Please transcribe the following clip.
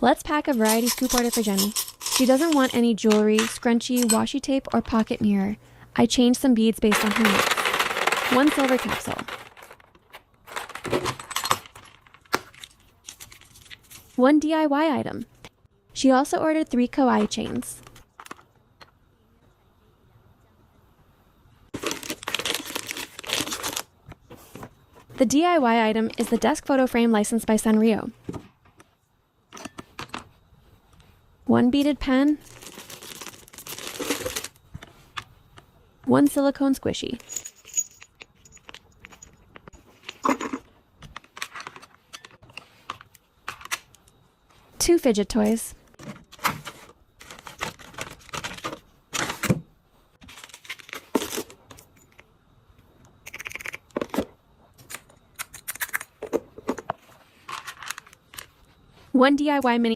Let's pack a variety scoop order for Jenny. She doesn't want any jewelry, scrunchie, washi tape, or pocket mirror. I changed some beads based on her needs. 1 silver capsule. 1 DIY item. She also ordered 3 kawaii chains. The DIY item is the desk photo frame licensed by Sanrio. 1 beaded pen. 1 silicone squishy. 2 fidget toys. One DIY mini